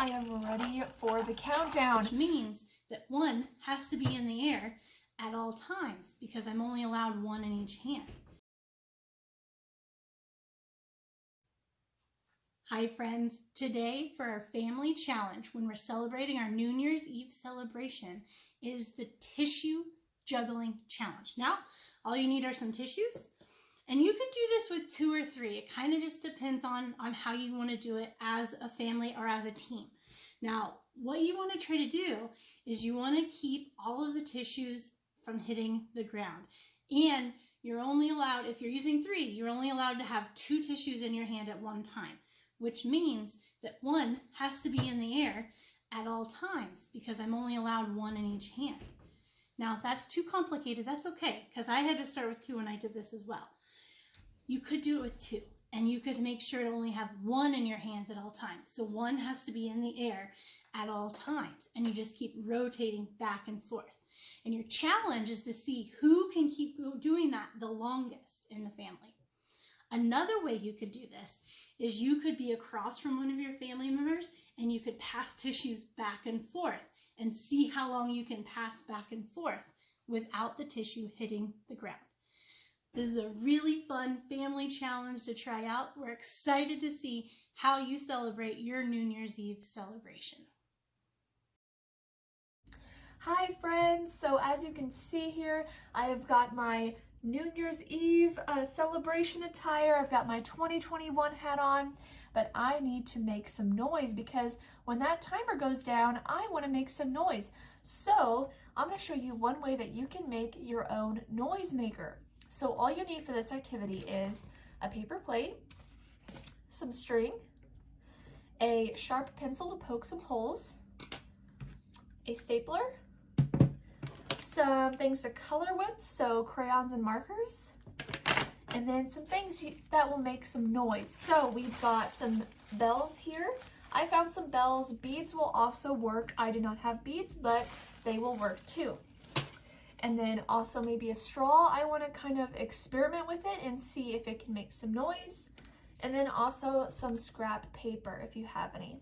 I am ready for the countdown. Which means that one has to be in the air at all times because I'm only allowed one in each hand. Hi friends, today for our family challenge when we're celebrating our New Year's Eve celebration is the tissue juggling challenge. Now, all you need are some tissues, and you can do this with 2 or 3. It kind of just depends on how you want to do it as a family or as a team. Now, what you want to try to do is you want to keep all of the tissues from hitting the ground. And you're only allowed, if you're using 3, you're only allowed to have 2 tissues in your hand at one time, which means that one has to be in the air at all times because I'm only allowed one in each hand. Now, if that's too complicated, that's okay, because I had to start with 2 when I did this as well. You could do it with 2, and you could make sure to only have 1 in your hands at all times. So 1 has to be in the air at all times, and you just keep rotating back and forth. And your challenge is to see who can keep doing that the longest in the family. Another way you could do this is you could be across from one of your family members and you could pass tissues back and forth and see how long you can pass back and forth without the tissue hitting the ground. This is a really fun family challenge to try out. We're excited to see how you celebrate your New Year's Eve celebration. Hi friends, so as you can see here, I have got my New Year's Eve celebration attire. I've got my 2021 hat on, but I need to make some noise because when that timer goes down, I want to make some noise. So I'm going to show you one way that you can make your own noise maker. So all you need for this activity is a paper plate, some string, a sharp pencil to poke some holes, a stapler, some things to color with, so crayons and markers, and then some things that will make some noise. So we've got some bells here. I found some bells. Beads will also work. I do not have beads, but they will work too. And then also maybe a straw. I want to kind of experiment with it and see if it can make some noise. And then also some scrap paper if you have any.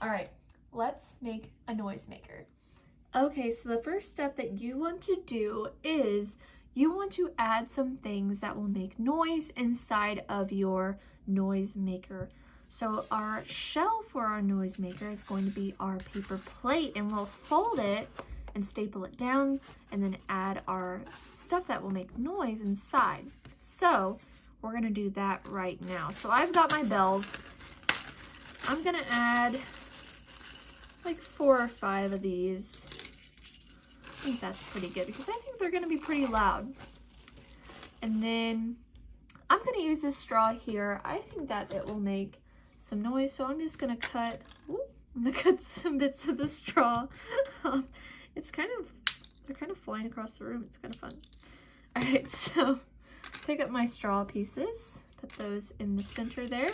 All right, let's make a noise maker. Okay, so the first step that you want to do is you want to add some things that will make noise inside of your noise maker. So our shell for our noise maker is going to be our paper plate, and we'll fold it and staple it down and then add our stuff that will make noise inside. So we're gonna do that right now. So I've got my bells. I'm gonna add like 4 or 5 of these. I think that's pretty good because I think they're going to be pretty loud. And then I'm going to use this straw here. I think that it will make some noise, so I'm just going to cut, I'm going to cut some bits of the straw. They're kind of flying across the room. It's kind of fun. All right, so pick up my straw pieces, put those in the center there.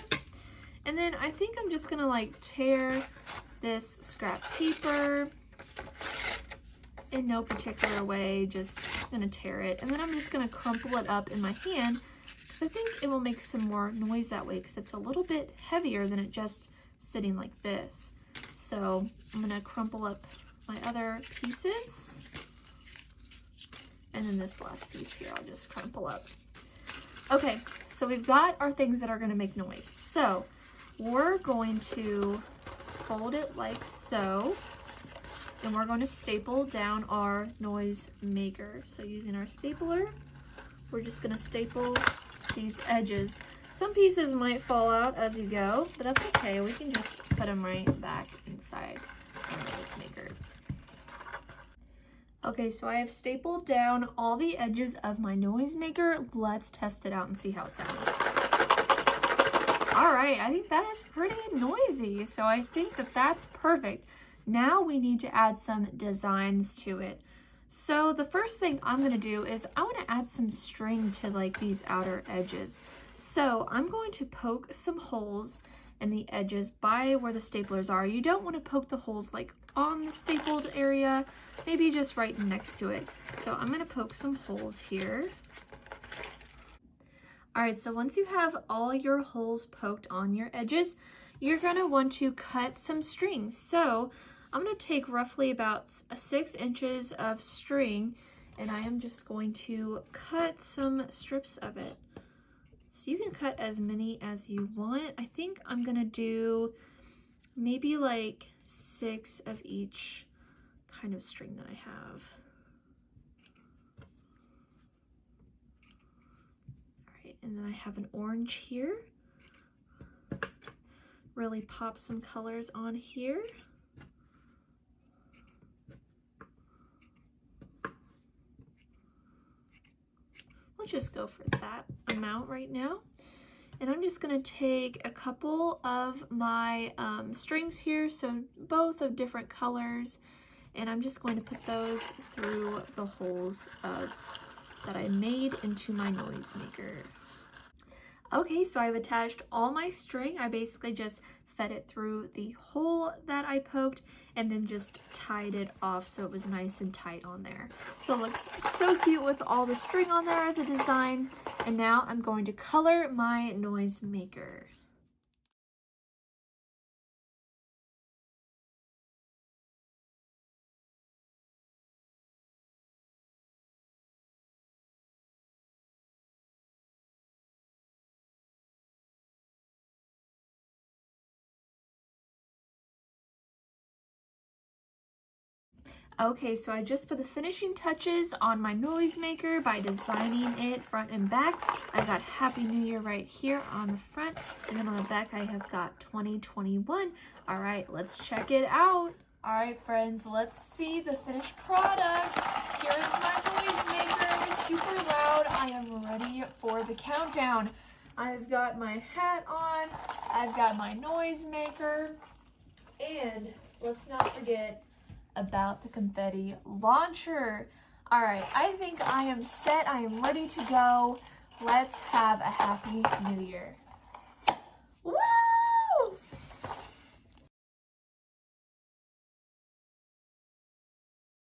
And then I think I'm just going to like tear this scrap paper in no particular way, just gonna tear it, and then I'm just gonna crumple it up in my hand because I think it will make some more noise that way because it's a little bit heavier than it just sitting like this. So I'm gonna crumple up my other pieces, and then this last piece here I'll just crumple up. Okay, so we've got our things that are gonna make noise. So we're going to fold it like so. And we're going to staple down our noise maker. So using our stapler, we're just going to staple these edges. Some pieces might fall out as you go, but that's okay. We can just put them right back inside our noise maker. Okay, so I have stapled down all the edges of my noise maker. Let's test it out and see how it sounds. All right, I think that is pretty noisy. So I think that that's perfect. Now we need to add some designs to it. So the first thing I'm going to do is I want to add some string to like these outer edges. So I'm going to poke some holes in the edges by where the staplers are. You don't want to poke the holes like on the stapled area, maybe just right next to it. So I'm going to poke some holes here. All right, so once you have all your holes poked on your edges, you're gonna want to cut some string. So I'm gonna take roughly about 6 inches of string, and I am just going to cut some strips of it. So you can cut as many as you want. I think I'm gonna do maybe like 6 of each kind of string that I have. All right, and then I have an orange here. Really pop some colors on here. Let's just go for that amount right now. And I'm just gonna take a couple of my strings here, so both of different colors, and I'm just going to put those through the holes that I made into my noise maker. Okay, so I've attached all my string. I basically just fed it through the hole that I poked and then just tied it off so it was nice and tight on there. So it looks so cute with all the string on there as a design. And now I'm going to color my noise maker. Okay, so I just put the finishing touches on my noise maker by designing it front and back. I got Happy New Year right here on the front, and then on the back I have got 2021. All right, let's check it out. All right, friends, let's see the finished product. Here's my noise maker, super loud. I am ready for the countdown. I've got my hat on, I've got my noise maker, and let's not forget about the confetti launcher. All right, I think I am set. I am ready to go. Let's have a Happy New Year.